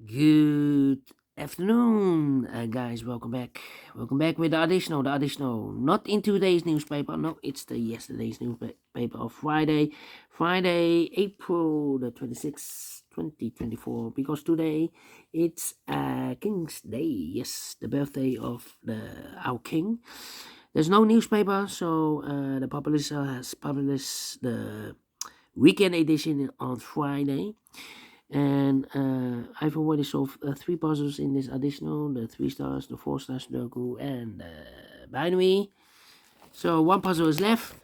Good afternoon, guys. Welcome back. Welcome back with the additional. The additional, not in today's newspaper. No, it's the yesterday's newspaper of Friday, April the 26th, 2024. Because today it's King's Day. Yes, the birthday of our king. There's no newspaper, so the publisher has published the weekend edition on Friday. And I've already solved 3 puzzles in this additional, the 3 stars, the 4 stars Sudoku, and the binary. So 1 puzzle is left.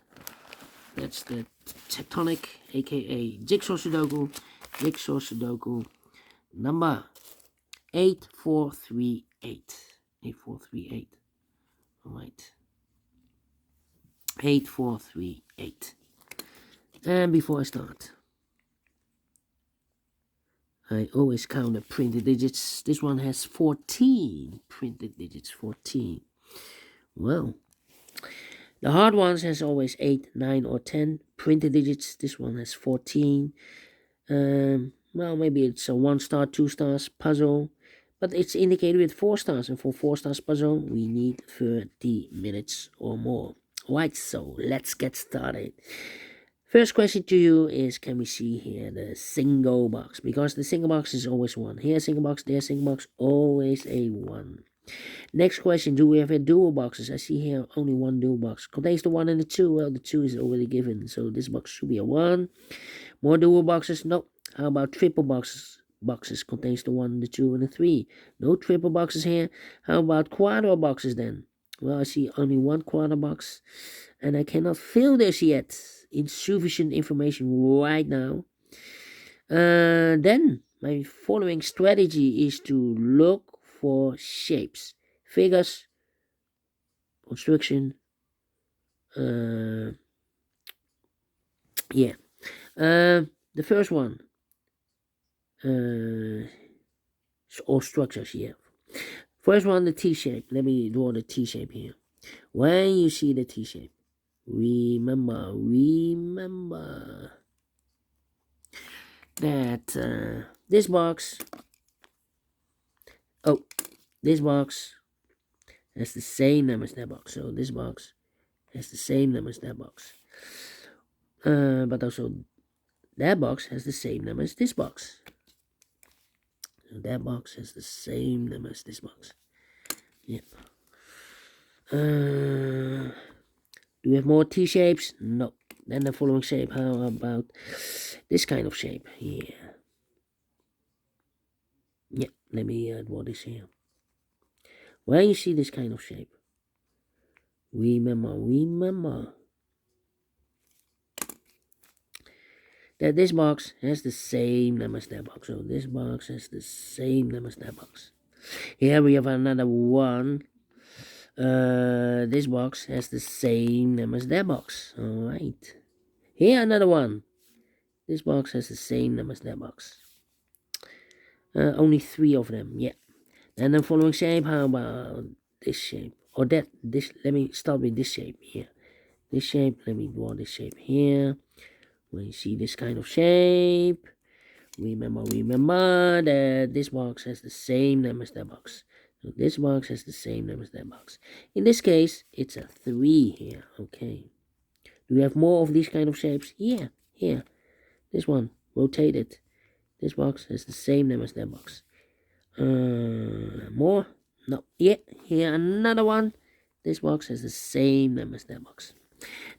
That's the Tectonic, aka Jigsaw Sudoku. Jigsaw Sudoku number 8438. 8438. Alright. 8438. And before I start, I always count the printed digits. This one has 14 printed digits. 14. Well, the hard ones has always 8, 9, or 10 printed digits. This one has 14. Well, maybe it's a 1 star, 2 stars puzzle, but it's indicated with 4 stars. And for 4 stars puzzle, we need 30 minutes or more. Right, so let's get started. First question to you is, can we see here the single box? Because the single box is always 1. Here single box, there single box, always a 1. Next question, do we have a dual boxes? I see here only 1 dual box. Contains the 1 and the 2. Well, the 2 is already given, so this box should be a 1. More dual boxes? No. How about triple boxes? Boxes contains the 1, the 2, and the 3. No triple boxes here. How about quarter boxes then? Well, I see only 1 quarter box, and I cannot fill this yet. Insufficient information right now. Then my following strategy is to look for shapes, figures, construction. The first one, all structures here. First one, the T shape. Let me draw the T shape here. When you see the T shape, remember that this box has the same number as that box. So this box has the same number as that box. But also that box has the same number as this box. So that box has the same number as this box. Yep. Do we have more T shapes? No. Then the following shape. How about this kind of shape here? Yeah, let me draw this here. When you see this kind of shape, remember that this box has the same number as that box. So this box has the same number as that box. Here we have another one. This box has the same number as that box. Alright. Here another one. This box has the same number as that box. Only 3 of them, yeah. And the following shape, how about this shape? Or this, let me start with this shape here. This shape, let me draw this shape here. When you see this kind of shape, remember that this box has the same number as that box. So this box has the same number as that box. In this case, it's a 3 here, okay. Do we have more of these kind of shapes? Yeah, here. This one, rotated. This box has the same number as that box. More? No. Yeah, here another one. This box has the same number as that box.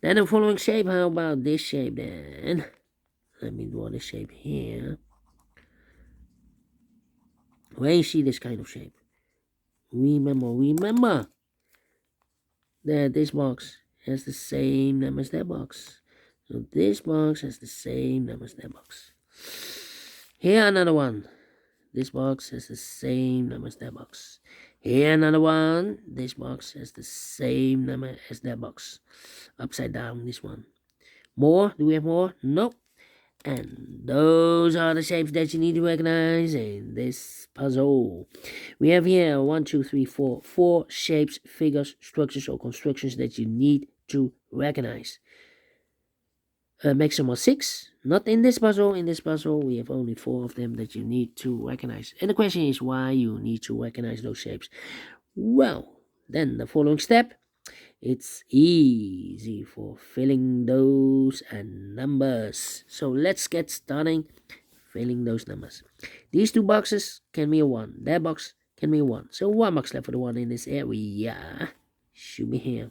Then the following shape, how about this shape then? Let me draw this shape here. When you see this kind of shape, remember that this box has the same number as that box. So this box has the same number as that box. Here another one. This box has the same number as that box. Here another one. This box has the same number as that box. Upside down, this one. More? Do we have more? Nope. And those are the shapes that you need to recognize in this puzzle. We have here 1, 2, 3, 4. 4 shapes, figures, structures, or constructions that you need to recognize. maximum 6. Not in this puzzle. In this puzzle, we have only 4 of them that you need to recognize. And the question is why you need to recognize those shapes. Well, then the following step. It's easy for filling those numbers. So let's get starting filling those numbers. These 2 boxes can be a 1. That box can be a 1. So 1 box left for the 1 in this area. Should be here.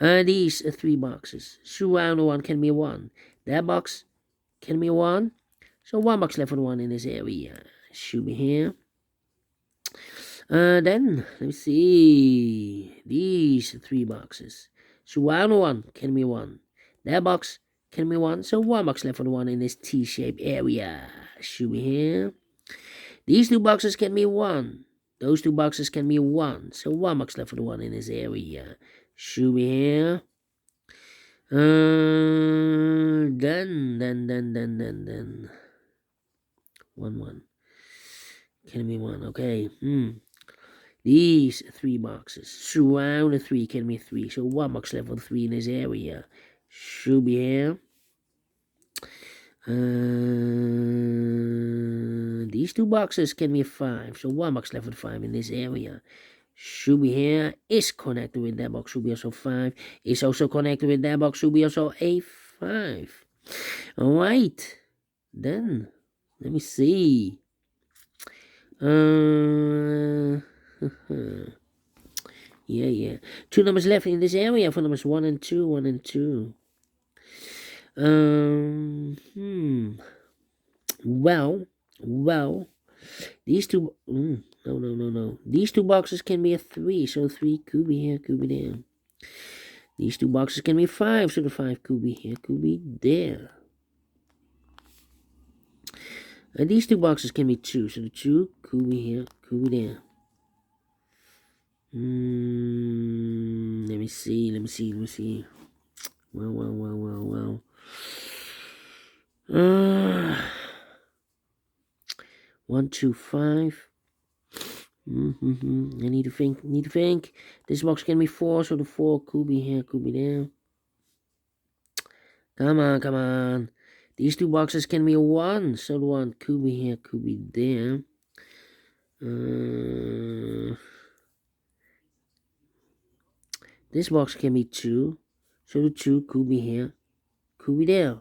These 3 boxes. Surround the 1 can be a 1. That box can be a 1. So 1 box left for the 1 in this area. Should be here. Then, let me see. These 3 boxes. Surround the 1 can be 1. That box can be 1. So 1 box left for the 1 in this T-shaped area. Should be here. These 2 boxes can be 1. Those 2 boxes can be 1. So 1 box left for the 1 in this area. Should be here. Then. 1. Can be 1. Okay. These 3 boxes. Surround the 3 can be 3. So 1 box left for the 3 in this area. Should be here. These 2 boxes can be 5. So 1 box left for the 5 in this area. Should be here. Is connected with that box. Should be also 5. Is also connected with that box. Should be also a 5. Alright. Then, let me see. Yeah. 2 numbers left in this area for numbers 1 and 2. 1 and 2. Well. These 2. No. These 2 boxes can be a 3. So 3 could be here, could be there. These 2 boxes can be 5. So the 5 could be here, could be there. And these 2 boxes can be 2. So the 2 could be here, could be there. Let me see. Well. 1, 2, 5. I need to think. This box can be 4, so the 4 could be here, could be there. Come on. These 2 boxes can be a 1, so the 1 could be here, could be there. This box can be 2, so the 2 could be here, could be there.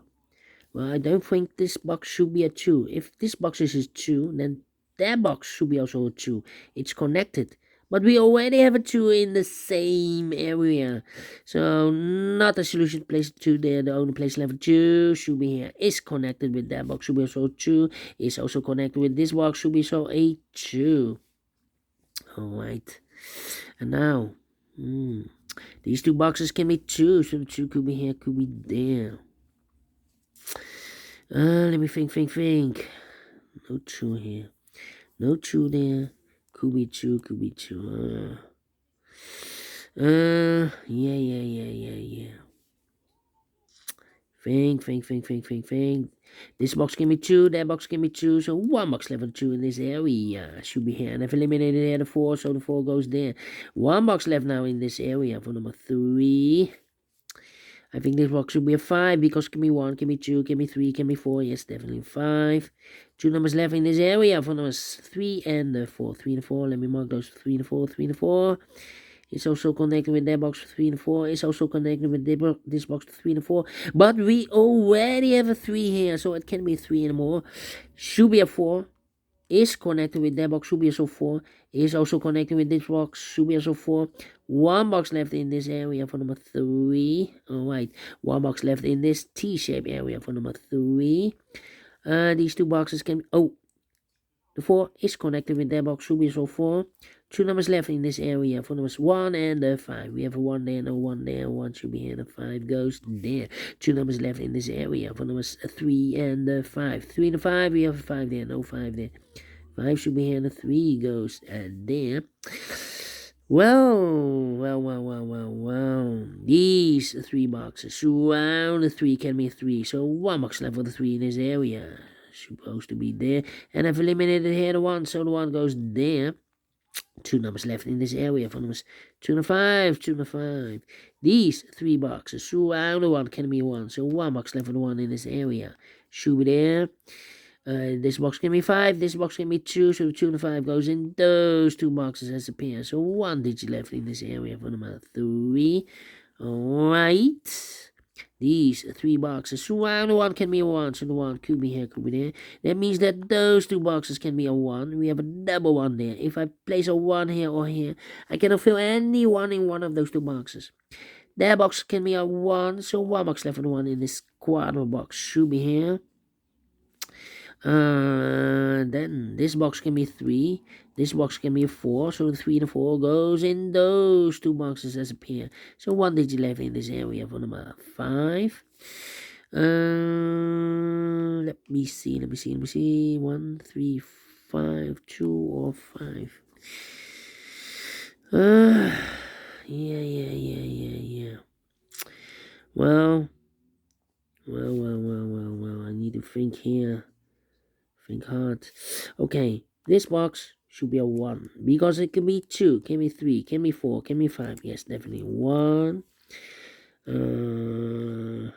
Well, I don't think this box should be a 2. If this box is a 2, then that box should be also a 2. It's connected. But we already have a 2 in the same area. So, not a solution place 2 there. The only place left 2 should be here. Is connected with that box. Should be also 2. Is also connected with this box. Should be so a 2. Alright. And now, these 2 boxes can be 2. So the 2 could be here, could be there. Let me think. No 2 here. No 2 there. Could be 2. Yeah. Think. This box can be 2, that box can be 2, so 1 box left for 2 in this area. Should be here. And I've eliminated here the 4, so the 4 goes there. 1 box left now in this area for number 3. I think this box should be a 5 because can be 1, can be 2, can be 3, can be 4. Yes, definitely 5. 2 numbers left in this area for numbers 3 and 4. 3 and 4. Let me mark those 3 and 4. 3 and 4. It's also connected with that box 3 and 4. It's also connected with this box 3 and 4. But we already have a 3 here, so it can be 3 and more. Should be a 4. Is connected with that box, should be also 4. Is also connected with this box, should be also 4. 1 box left in this area for number 3. Alright, 1 box left in this T-shaped area for number 3. These 2 boxes can... Oh, the 4 is connected with that box, should be also 4. 2 numbers left in this area for numbers 1 and 5. We have a 1 there, no 1 there. 1 should be here, and 5 goes there. 2 numbers left in this area for numbers 3 and 5. 3 and 5, we have a 5 there, no 5 there. 5 should be here, and 3 goes there. Well. These 3 boxes surround the 3 can be 3. So 1 box left for the 3 in this area. Supposed to be there. And I've eliminated here the 1, so the 1 goes there. 2 numbers left in this area for numbers 2 and 5, 2 and 5. These 3 boxes, so only one can be 1, so 1 box left and 1 in this area. Should be there. This box can be 5, this box can be 2, so 2 and 5 goes in those 2 boxes as a pair. So 1 digit left in this area for number 3. Alright. These 3 boxes, so only one can be a 1, so the 1 could be here, could be there. That means that those 2 boxes can be a 1. We have a double 1 there. If I place a 1 here or here, I cannot fill any 1 in one of those 2 boxes. That box can be a 1, so 1 box left and 1 in this quarter box should be here. Then this box can be 3, this box can be a 4, so the 3 and the 4 goes in those 2 boxes as a pair. So 1 digit left in this area for number 5. Let me see. 1, 3, 5, 2 or 5. Yeah. Well, I need to think here. Think hard. Okay, this box should be a 1 because it can be 2, can be 3, can be 4, can be 5. Yes, definitely 1. 4.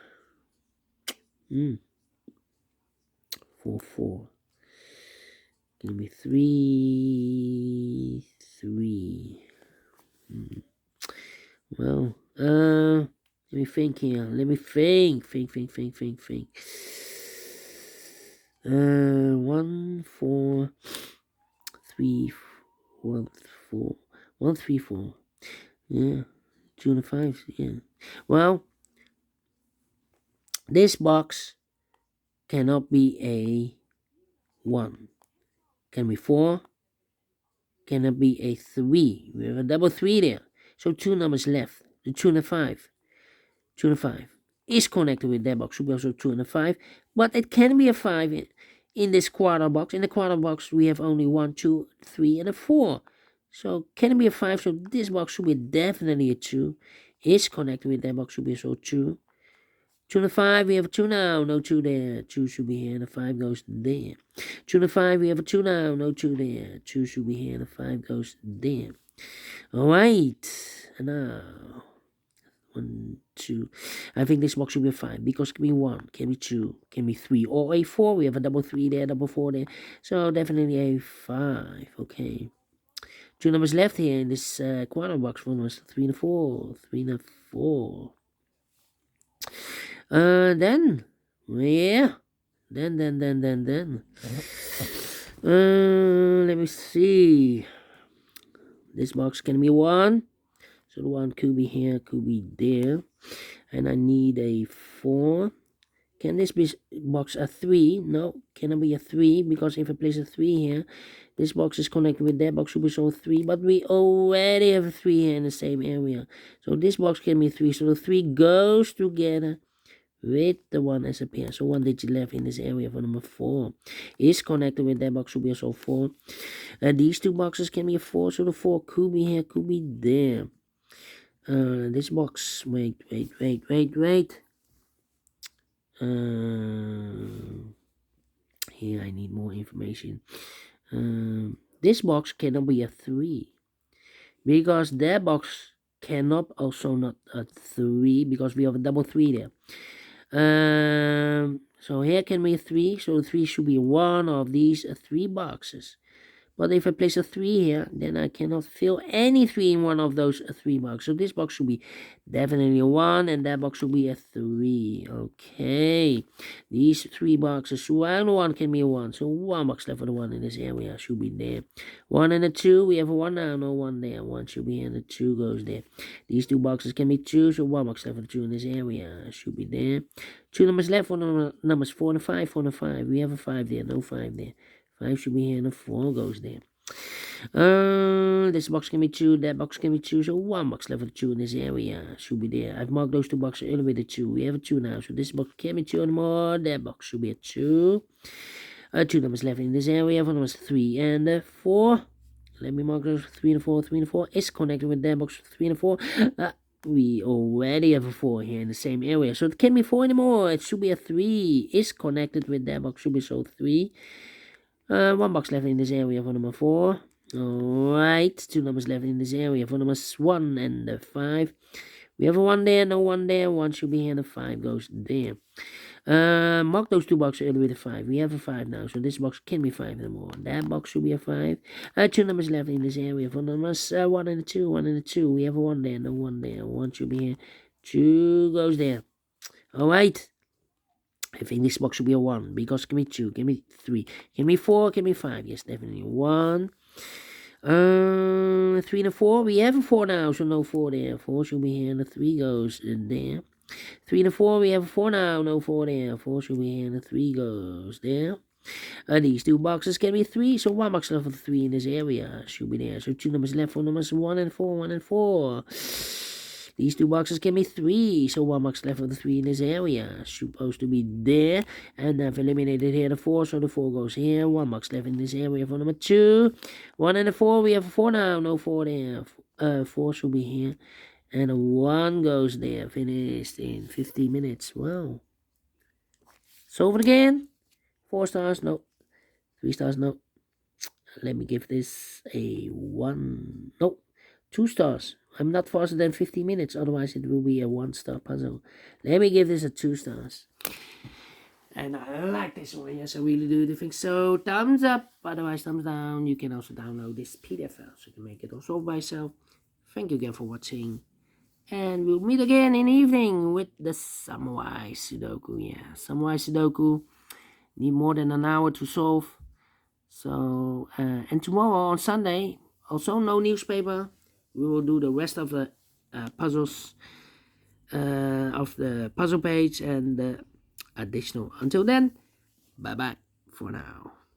Can be 3. Well, let me think here. Let me think. 1, 4, 3, 1, 4, 1, 3, 4. Yeah, 2 and 5. Yeah. Well, this box cannot be a 1. Can be 4. Cannot be a 3. We have a double 3 there. So 2 numbers left. The 2 and the 5. 2 and 5 is connected with that box. Should be also 2 and a 5. But it can be a 5 in this quarter box. In the quarter box, we have only 1, 2, 3, and a 4. So can it be a 5? So this box should be definitely a 2. Is connected with that box. Should be also 2. 2 and a 5, we have a 2 now. No 2 there. 2 should be here, and the 5 goes there. 2 and a 5, we have a 2 now. No 2 there. 2 should be here, and the 5 goes there. Alright. And now 1, 2. I think this box should be a 5 because it can be 1, can be 2, can be 3, or a 4. We have a double 3 there, double 4 there. So definitely a 5. Okay. 2 numbers left here in this quarter box. One was 3 and 4. 3 and 4. Then. Let me see. This box can be 1. So the 1 could be here, could be there. And I need a 4. Can this be box a 3? No, cannot be a 3 because if I place a 3 here, this box is connected with that box, should be so 3. But we already have a 3 here in the same area. So this box can be 3. So the 3 goes together with the 1 as a pair. So 1 digit left in this area for number 4 is connected with that box, should be also 4. These 2 boxes can be a 4. So the 4 could be here, could be there. This box, wait. Here I need more information. This box cannot be a 3 because that box cannot also not a 3 because we have a double 3 there. So here can be a 3, so the 3 should be one of these 3 boxes. But if I place a 3 here, then I cannot fill any 3 in one of those 3 boxes. So this box should be definitely a 1, and that box should be a 3. Okay. These 3 boxes, 1 can be a 1. So 1 box left for the 1 in this area should be there. 1 and a 2, we have a 1 now, no 1 there. 1 should be here, and the 2 goes there. These 2 boxes can be 2, so 1 box left for the 2 in this area should be there. 2 numbers left for numbers 4 and a 5, 4 and a 5. We have a 5 there, no 5 there. 5 should be here, and a 4 goes there. This box can be 2, that box can be 2, so 1 box left for the 2 in this area should be there. I've marked those 2 boxes earlier with the 2. We have a 2 now, so this box can't be 2 anymore. That box should be a 2. 2 numbers left in this area for numbers 3 and 4. Let me mark those 3 and 4. 3 and 4 is connected with that box 3 and 4. We already have a 4 here in the same area, so it can't be 4 anymore. It should be a 3. Is connected with that box, should be so 3. 1 box left in this area for number 4. Alright, 2 numbers left in this area. For numbers 1 and 5. We have a 1 there, no 1 there. 1 should be here, and a 5 goes there. Mark those 2 boxes earlier with a 5. We have a 5 now, so this box can be 5 anymore. That box should be a 5. 2 numbers left in this area. For numbers 1 and 2, 1 and 2. We have a 1 there, no 1 there. 1 should be here. 2 goes there. Alright. I think this box should be a 1, because give me 2, give me 3, give me 4, give me 5. Yes, definitely 1. 3 and a 4. We have a 4 now, so no 4 there. 4 should be here, and the 3 goes in there. 3 and a 4. We have a 4 now, no 4 there. 4 should be here, and the 3 goes there. These 2 boxes can be 3, so 1 box left for the 3 in this area should be there. So 2 numbers left for numbers 1 and 4, 1 and 4. These 2 boxes can be 3, so 1 box left for the 3 in this area. Supposed to be there, and I've eliminated here the 4, so the 4 goes here. 1 box left in this area for number 2. 1 and a 4, we have a 4 now, no 4 there. 4 should be here, and a 1 goes there. Finished in 15 minutes. Wow. Solve it again. 4 stars, no. 3 stars, no. Let me give this a 1. No, 2 stars. I'm not faster than 50 minutes, otherwise it will be a 1-star puzzle. Let me give this a 2 stars. And I like this one, yes, I really do think so. Thumbs up, otherwise thumbs down. You can also download this PDF file, so you can make it also by yourself. Thank you again for watching. And we'll meet again in the evening with the Samurai Sudoku. Yeah, Samurai Sudoku. Need more than an hour to solve. So, and tomorrow on Sunday, also no newspaper. We will do the rest of the puzzles of the puzzle page and the additional. Until then, bye bye for now.